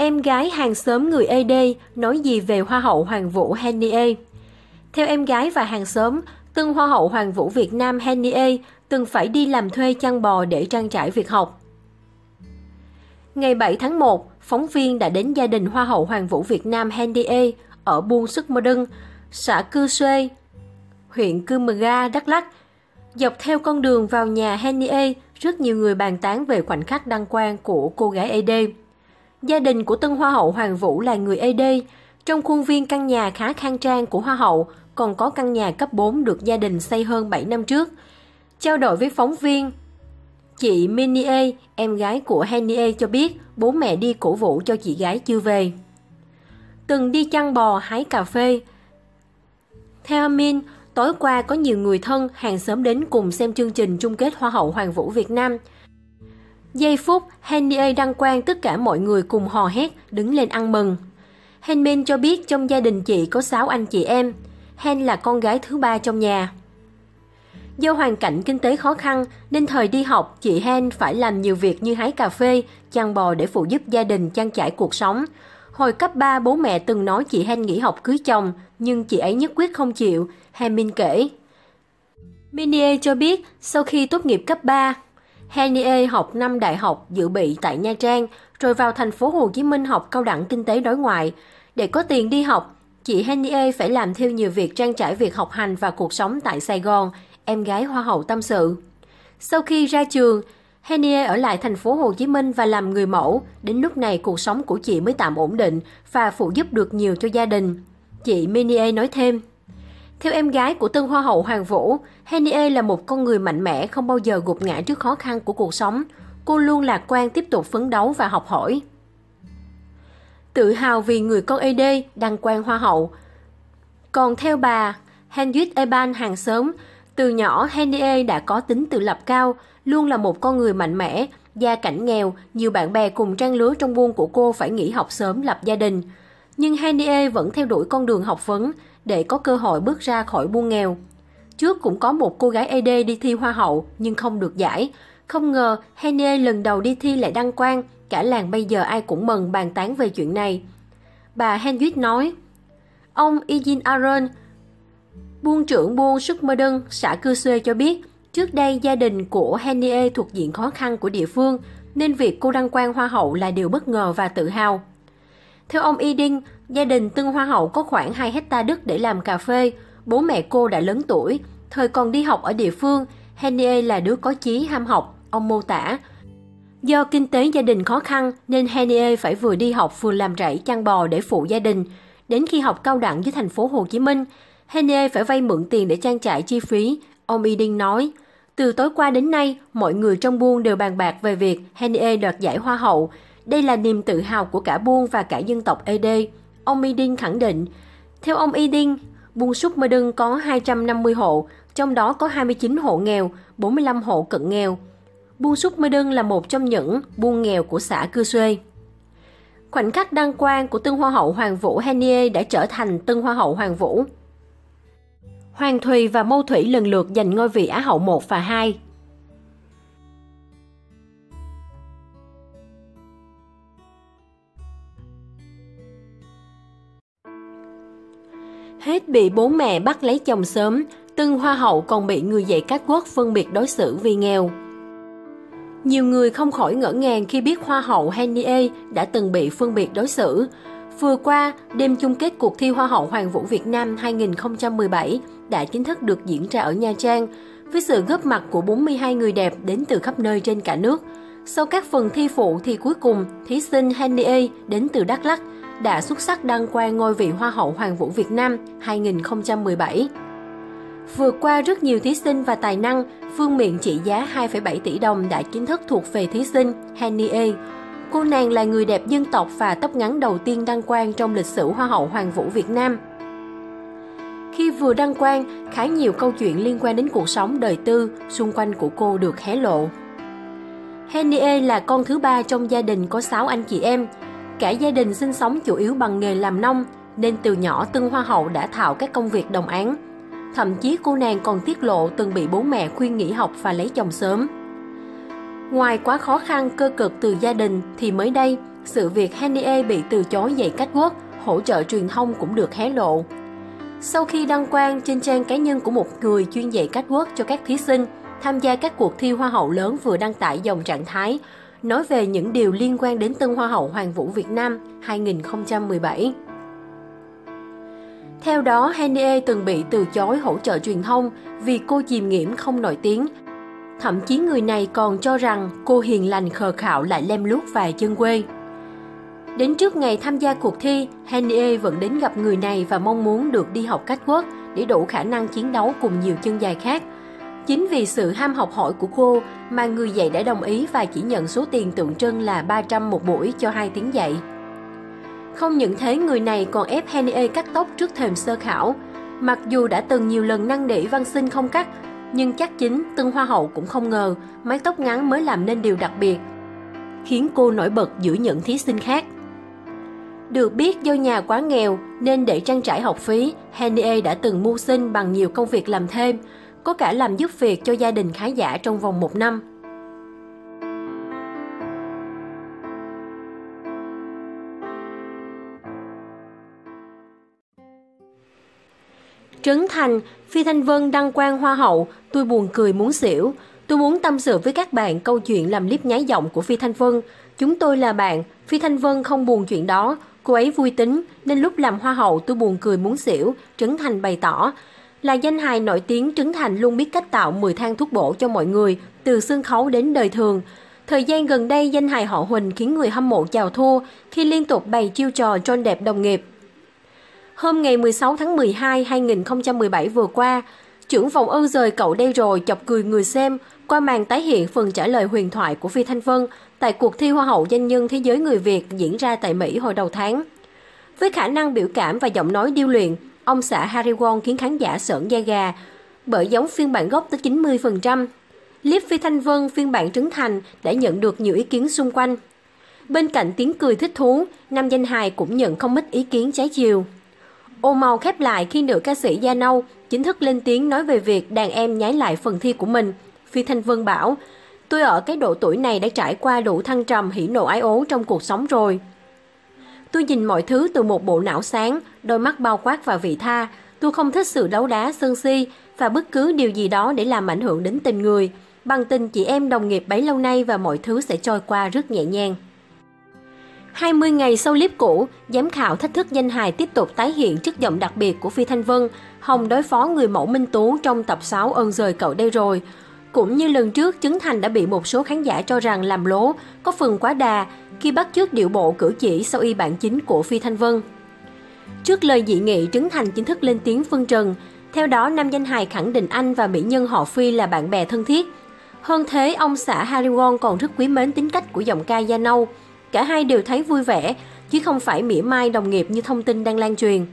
Em gái hàng xóm người ED nói gì về Hoa hậu Hoàng vũ Henie? Theo em gái và hàng xóm, tân Hoa hậu Hoàng vũ Việt Nam Henie từng phải đi làm thuê chăn bò để trang trải việc học. Ngày 7 tháng 1, phóng viên đã đến gia đình Hoa hậu Hoàng vũ Việt Nam Henie ở Buôn Sức Mơ Đưng, xã Cư Xuê, huyện Cư Mờ Ga, Đắk Lắk. Dọc theo con đường vào nhà Henie, rất nhiều người bàn tán về khoảnh khắc đăng quang của cô gái ED. Gia đình của tân Hoa hậu Hoàng vũ là người ED. Trong khuôn viên căn nhà khá khang trang của Hoa hậu, còn có căn nhà cấp 4 được gia đình xây hơn 7 năm trước. Trao đổi với phóng viên, chị Minie, em gái của Henie cho biết bố mẹ đi cổ vũ cho chị gái chưa về. Từng đi chăn bò, hái cà phê. Theo Min, tối qua có nhiều người thân, hàng xóm đến cùng xem chương trình chung kết Hoa hậu Hoàng vũ Việt Nam. Giây phút Henie đăng quang, tất cả mọi người cùng hò hét, đứng lên ăn mừng. Min cho biết trong gia đình chị có 6 anh chị em. Hen là con gái thứ 3 trong nhà. Do hoàn cảnh kinh tế khó khăn nên thời đi học, chị Hen phải làm nhiều việc như hái cà phê, chăn bò để phụ giúp gia đình trang trải cuộc sống. Hồi cấp 3, bố mẹ từng nói chị Hen nghỉ học cưới chồng, nhưng chị ấy nhất quyết không chịu, Min kể. Minie cho biết sau khi tốt nghiệp cấp 3, Henie học năm đại học dự bị tại Nha Trang, rồi vào thành phố Hồ Chí Minh học cao đẳng kinh tế đối ngoại. Để có tiền đi học, chị Henie phải làm theo nhiều việc trang trải việc học hành và cuộc sống tại Sài Gòn, em gái Hoa hậu tâm sự. Sau khi ra trường, Henie ở lại thành phố Hồ Chí Minh và làm người mẫu. Đến lúc này cuộc sống của chị mới tạm ổn định và phụ giúp được nhiều cho gia đình. Chị Minie nói thêm. Theo em gái của tân Hoa hậu Hoàng vũ, Henie là một con người mạnh mẽ, không bao giờ gục ngã trước khó khăn của cuộc sống. Cô luôn lạc quan, tiếp tục phấn đấu và học hỏi. Tự hào vì người con ED đăng quang Hoa hậu. Còn theo bà Henriette Eban, hàng xóm, từ nhỏ Henie đã có tính tự lập cao, luôn là một con người mạnh mẽ, gia cảnh nghèo, nhiều bạn bè cùng trang lứa trong buôn của cô phải nghỉ học sớm lập gia đình. Nhưng Henie vẫn theo đuổi con đường học vấn để có cơ hội bước ra khỏi buôn nghèo. Trước cũng có một cô gái ED đi thi Hoa hậu nhưng không được giải. Không ngờ Henie lần đầu đi thi lại đăng quang, cả làng bây giờ ai cũng mừng bàn tán về chuyện này. Bà Henriette nói, ông Eugene Aaron, buôn trưởng buôn Sức Mơ Đưng, xã Cư Xuê cho biết, trước đây gia đình của Henie thuộc diện khó khăn của địa phương, nên việc cô đăng quang Hoa hậu là điều bất ngờ và tự hào. Theo ông Edin, gia đình tân Hoa hậu có khoảng 2 hectare đất để làm cà phê. Bố mẹ cô đã lớn tuổi, thời còn đi học ở địa phương, Henie là đứa có chí ham học, ông mô tả. Do kinh tế gia đình khó khăn nên Henie phải vừa đi học vừa làm rẫy chăn bò để phụ gia đình. Đến khi học cao đẳng với thành phố Hồ Chí Minh, Henie phải vay mượn tiền để trang trải chi phí. Ông Edin nói, từ tối qua đến nay, mọi người trong buôn đều bàn bạc về việc Henie đoạt giải Hoa hậu. Đây là niềm tự hào của cả buôn và cả dân tộc ED. Ông Edin khẳng định. Theo ông Edin, buôn Sức Mơ Đưng có 250 hộ, trong đó có 29 hộ nghèo, 45 hộ cận nghèo. Buôn Sức Mơ Đưng là một trong những buôn nghèo của xã Cư Xuê. Khoảnh khắc đăng quang của tân Hoa hậu Hoàng vũ Henie đã trở thành tân Hoa hậu Hoàng vũ. Hoàng Thùy và Mâu Thủy lần lượt giành ngôi vị Á hậu 1 và 2. Hết bị bố mẹ bắt lấy chồng sớm, tân Hoa hậu còn bị người dạy catwalk phân biệt đối xử vì nghèo. Nhiều người không khỏi ngỡ ngàng khi biết Hoa hậu Henie đã từng bị phân biệt đối xử. Vừa qua, đêm chung kết cuộc thi Hoa hậu Hoàng vũ Việt Nam 2017 đã chính thức được diễn ra ở Nha Trang, với sự góp mặt của 42 người đẹp đến từ khắp nơi trên cả nước. Sau các phần thi phụ thì cuối cùng, thí sinh Henie đến từ Đắk Lắk đã xuất sắc đăng quang ngôi vị Hoa hậu Hoàng vũ Việt Nam 2017. Vừa qua, rất nhiều thí sinh và tài năng, vương miện trị giá 2,7 tỷ đồng đã chính thức thuộc về thí sinh Henie. Cô nàng là người đẹp dân tộc và tóc ngắn đầu tiên đăng quang trong lịch sử Hoa hậu Hoàng vũ Việt Nam. Khi vừa đăng quang, khá nhiều câu chuyện liên quan đến cuộc sống đời tư xung quanh của cô được hé lộ. Henie là con thứ 3 trong gia đình có 6 anh chị em. Cả gia đình sinh sống chủ yếu bằng nghề làm nông, nên từ nhỏ tân Hoa hậu đã thạo các công việc đồng áng. Thậm chí cô nàng còn tiết lộ từng bị bố mẹ khuyên nghỉ học và lấy chồng sớm. Ngoài quá khó khăn cơ cực từ gia đình thì mới đây, sự việc Henie bị từ chối dạy cách quốc, hỗ trợ truyền thông cũng được hé lộ. Sau khi đăng quang trên trang cá nhân của một người chuyên dạy cách quốc cho các thí sinh tham gia các cuộc thi Hoa hậu lớn vừa đăng tải dòng trạng thái nói về những điều liên quan đến tân Hoa hậu Hoàn vũ Việt Nam 2017. Theo đó, Henie từng bị từ chối hỗ trợ truyền thông vì cô chìm nghiễm không nổi tiếng. Thậm chí người này còn cho rằng cô hiền lành khờ khạo lại lem luốc vài chân quê. Đến trước ngày tham gia cuộc thi, Henie vẫn đến gặp người này và mong muốn được đi học cách quốc để đủ khả năng chiến đấu cùng nhiều chân dài khác. Chính vì sự ham học hỏi của cô mà người dạy đã đồng ý và chỉ nhận số tiền tượng trưng là 300 một buổi cho 2 tiếng dạy. Không những thế, người này còn ép Henie cắt tóc trước thềm sơ khảo. Mặc dù đã từng nhiều lần năn nỉ van xin không cắt, nhưng chắc chính tân Hoa hậu cũng không ngờ mái tóc ngắn mới làm nên điều đặc biệt, khiến cô nổi bật giữa những thí sinh khác. Được biết do nhà quá nghèo nên để trang trải học phí, Henie đã từng mưu sinh bằng nhiều công việc làm thêm, có cả làm giúp việc cho gia đình khá giả trong vòng 1 năm. Trấn Thành, Phi Thanh Vân đăng quang Hoa hậu, tôi buồn cười muốn xỉu. Tôi muốn tâm sự với các bạn câu chuyện làm clip nhái giọng của Phi Thanh Vân. Chúng tôi là bạn, Phi Thanh Vân không buồn chuyện đó, cô ấy vui tính, nên lúc làm Hoa hậu tôi buồn cười muốn xỉu, Trấn Thành bày tỏ. Là danh hài nổi tiếng, Trấn Thành luôn biết cách tạo 10 thang thuốc bổ cho mọi người, từ sân khấu đến đời thường. Thời gian gần đây, danh hài họ Huỳnh khiến người hâm mộ chào thua khi liên tục bày chiêu trò trôn đẹp đồng nghiệp. Hôm ngày 16 tháng 12, 2017 vừa qua, trưởng phòng Ơn Giời Cậu Đây Rồi chọc cười người xem qua màn tái hiện phần trả lời huyền thoại của Phi Thanh Vân tại cuộc thi Hoa hậu Doanh nhân Thế giới người Việt diễn ra tại Mỹ hồi đầu tháng. Với khả năng biểu cảm và giọng nói điêu luyện, ông xã Harry Won khiến khán giả sởn da gà, bởi giống phiên bản gốc tới 90%. Clip Phi Thanh Vân phiên bản Trấn Thành đã nhận được nhiều ý kiến xung quanh. Bên cạnh tiếng cười thích thú, nam danh hài cũng nhận không ít ý kiến trái chiều. Ồn ào khép lại khi nữ ca sĩ da nâu chính thức lên tiếng nói về việc đàn em nhái lại phần thi của mình. Phi Thanh Vân bảo, tôi ở cái độ tuổi này đã trải qua đủ thăng trầm hỉ nộ ái ố trong cuộc sống rồi. Tôi nhìn mọi thứ từ một bộ não sáng, đôi mắt bao quát và vị tha. Tôi không thích sự đấu đá, sân si và bất cứ điều gì đó để làm ảnh hưởng đến tình người. Bằng tình chị em đồng nghiệp bấy lâu nay và mọi thứ sẽ trôi qua rất nhẹ nhàng. 20 ngày sau clip cũ, giám khảo thách thức danh hài tiếp tục tái hiện chất giọng đặc biệt của Phi Thanh Vân, hòng đối phó người mẫu Minh Tú trong tập 6 Ơn Giời Cậu Đây Rồi. Cũng như lần trước, Trấn Thành đã bị một số khán giả cho rằng làm lố, có phần quá đà khi bắt chước điệu bộ cử chỉ sau y bản chính của Phi Thanh Vân. Trước lời dị nghị, Trấn Thành chính thức lên tiếng phân trần. Theo đó, nam danh hài khẳng định anh và mỹ nhân họ Phi là bạn bè thân thiết. Hơn thế, ông xã Harry Won còn rất quý mến tính cách của giọng ca da nâu. Cả hai đều thấy vui vẻ, chứ không phải mỉa mai đồng nghiệp như thông tin đang lan truyền.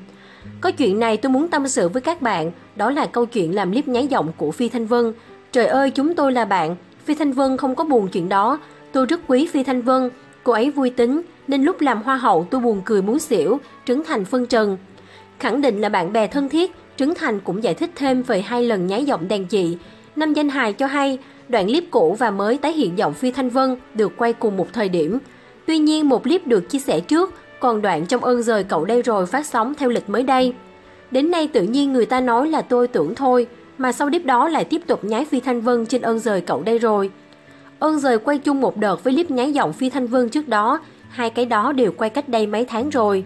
Có chuyện này tôi muốn tâm sự với các bạn, đó là câu chuyện làm clip nhái giọng của Phi Thanh Vân. Trời ơi, chúng tôi là bạn, Phi Thanh Vân không có buồn chuyện đó. Tôi rất quý Phi Thanh Vân, cô ấy vui tính, nên lúc làm Hoa hậu tôi buồn cười muốn xỉu, Trấn Thành phân trần. Khẳng định là bạn bè thân thiết, Trấn Thành cũng giải thích thêm về 2 lần nhái giọng đàn chị. Nam danh hài cho hay, đoạn clip cũ và mới tái hiện giọng Phi Thanh Vân được quay cùng một thời điểm. Tuy nhiên, một clip được chia sẻ trước, còn đoạn trong Ơn Giời Cậu Đây Rồi phát sóng theo lịch mới đây. Đến nay tự nhiên người ta nói là tôi tưởng thôi, mà sau clip đó lại tiếp tục nhái Phi Thanh Vân trên Ơn Giời Cậu Đây Rồi. Ơn Giời quay chung một đợt với clip nhái giọng Phi Thanh Vân trước đó, 2 cái đó đều quay cách đây mấy tháng rồi.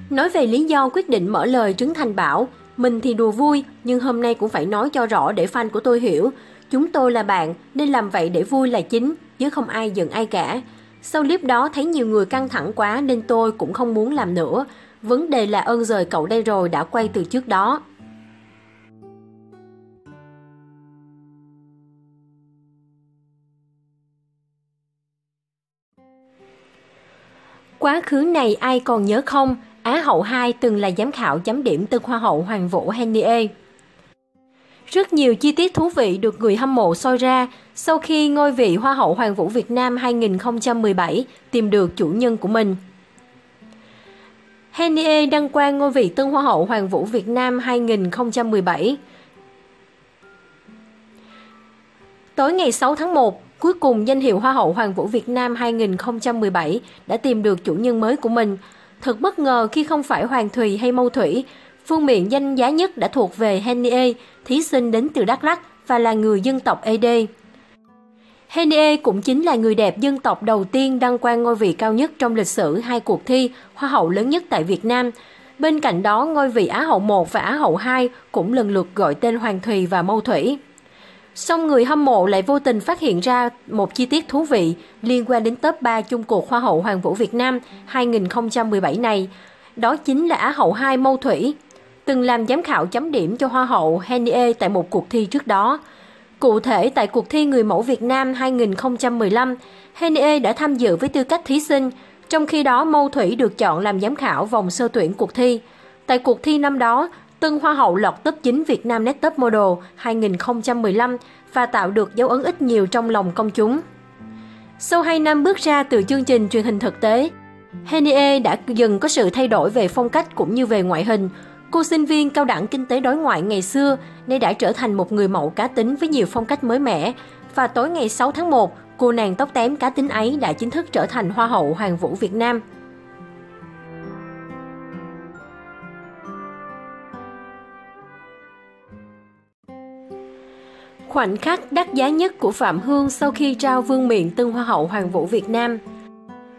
Nói về lý do quyết định mở lời, Trấn Thành bảo, mình thì đùa vui, nhưng hôm nay cũng phải nói cho rõ để fan của tôi hiểu. Chúng tôi là bạn, nên làm vậy để vui là chính, chứ không ai giận ai cả. Sau clip đó thấy nhiều người căng thẳng quá nên tôi cũng không muốn làm nữa. Vấn đề là Ơn Giời Cậu Đây Rồi đã quay từ trước đó. Quá khứ này ai còn nhớ không? Á hậu 2 từng là giám khảo chấm điểm tân Hoa hậu Hoàn vũ Henie. Rất nhiều chi tiết thú vị được người hâm mộ soi ra sau khi ngôi vị Hoa hậu Hoàn vũ Việt Nam 2017 tìm được chủ nhân của mình. Henie đăng quang ngôi vị tân Hoa hậu Hoàn vũ Việt Nam 2017. Tối ngày 6 tháng 1, Cuối cùng, danh hiệu Hoa hậu Hoàn vũ Việt Nam 2017 đã tìm được chủ nhân mới của mình. Thật bất ngờ khi không phải Hoàng Thùy hay Mâu Thủy, vương miện danh giá nhất đã thuộc về Henie, thí sinh đến từ Đắk Lắk và là người dân tộc ED. Henie cũng chính là người đẹp dân tộc đầu tiên đăng quang ngôi vị cao nhất trong lịch sử hai cuộc thi Hoa hậu lớn nhất tại Việt Nam. Bên cạnh đó, ngôi vị Á hậu 1 và Á hậu 2 cũng lần lượt gọi tên Hoàng Thùy và Mâu Thủy. Song người hâm mộ lại vô tình phát hiện ra một chi tiết thú vị liên quan đến top 3 chung cuộc Hoa hậu Hoàn vũ Việt Nam 2017 này. Đó chính là Á hậu 2 Mâu Thủy, từng làm giám khảo chấm điểm cho Hoa hậu Henie tại một cuộc thi trước đó. Cụ thể, tại cuộc thi Người mẫu Việt Nam 2015, Henie đã tham dự với tư cách thí sinh, trong khi đó Mâu Thủy được chọn làm giám khảo vòng sơ tuyển cuộc thi. Tại cuộc thi năm đó, tân Hoa hậu lọt top 9 Việt Nam Next Top Model 2015 và tạo được dấu ấn ít nhiều trong lòng công chúng. Sau 2 năm bước ra từ chương trình truyền hình thực tế, Henie đã dần có sự thay đổi về phong cách cũng như về ngoại hình. Cô sinh viên cao đẳng kinh tế đối ngoại ngày xưa nay đã trở thành một người mẫu cá tính với nhiều phong cách mới mẻ. Và tối ngày 6 tháng 1, cô nàng tóc tém cá tính ấy đã chính thức trở thành Hoa hậu Hoàn vũ Việt Nam. Khoảnh khắc đắt giá nhất của Phạm Hương sau khi trao vương miện tân Hoa hậu Hoàn vũ Việt Nam.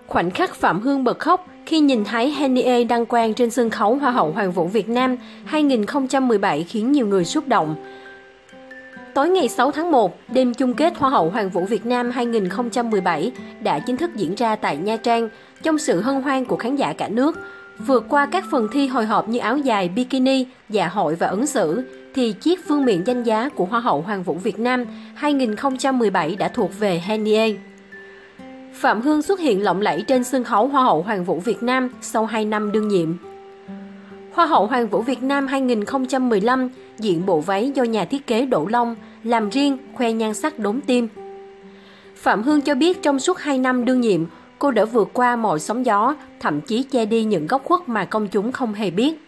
Khoảnh khắc Phạm Hương bật khóc khi nhìn thấy Henie đăng quang trên sân khấu Hoa hậu Hoàn vũ Việt Nam 2017 khiến nhiều người xúc động. Tối ngày 6 tháng 1, đêm chung kết Hoa hậu Hoàn vũ Việt Nam 2017 đã chính thức diễn ra tại Nha Trang trong sự hân hoan của khán giả cả nước. Vượt qua các phần thi hồi hộp như áo dài, bikini, dạ hội và ứng xử, thì chiếc vương miện danh giá của Hoa hậu Hoàn vũ Việt Nam 2017 đã thuộc về Henie. Phạm Hương xuất hiện lộng lẫy trên sân khấu Hoa hậu Hoàn vũ Việt Nam sau 2 năm đương nhiệm. Hoa hậu Hoàn vũ Việt Nam 2015 diện bộ váy do nhà thiết kế Đỗ Long làm riêng, khoe nhan sắc đốm tim. Phạm Hương cho biết trong suốt 2 năm đương nhiệm, cô đã vượt qua mọi sóng gió, thậm chí che đi những góc khuất mà công chúng không hề biết.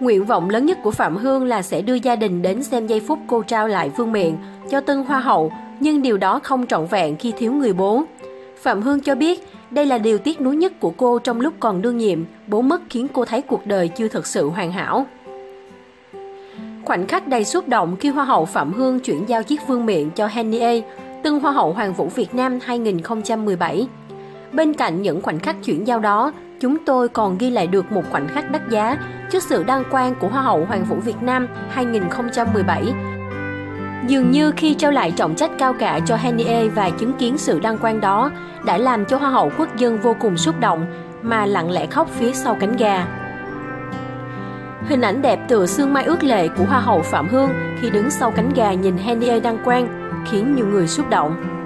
Nguyện vọng lớn nhất của Phạm Hương là sẽ đưa gia đình đến xem giây phút cô trao lại vương miện cho tân Hoa hậu, nhưng điều đó không trọn vẹn khi thiếu người bố. Phạm Hương cho biết đây là điều tiếc nuối nhất của cô trong lúc còn đương nhiệm, bố mất khiến cô thấy cuộc đời chưa thực sự hoàn hảo. Khoảnh khắc đầy xúc động khi Hoa hậu Phạm Hương chuyển giao chiếc vương miện cho Henie, tân Hoa hậu Hoàn vũ Việt Nam 2017. Bên cạnh những khoảnh khắc chuyển giao đó, chúng tôi còn ghi lại được một khoảnh khắc đắt giá trước sự đăng quang của Hoa hậu Hoàn vũ Việt Nam 2017. Dường như khi trao lại trọng trách cao cả cho Henie và chứng kiến sự đăng quang đó đã làm cho Hoa hậu quốc dân vô cùng xúc động mà lặng lẽ khóc phía sau cánh gà. Hình ảnh đẹp tựa sương mai ước lệ của Hoa hậu Phạm Hương khi đứng sau cánh gà nhìn Henie đăng quang khiến nhiều người xúc động.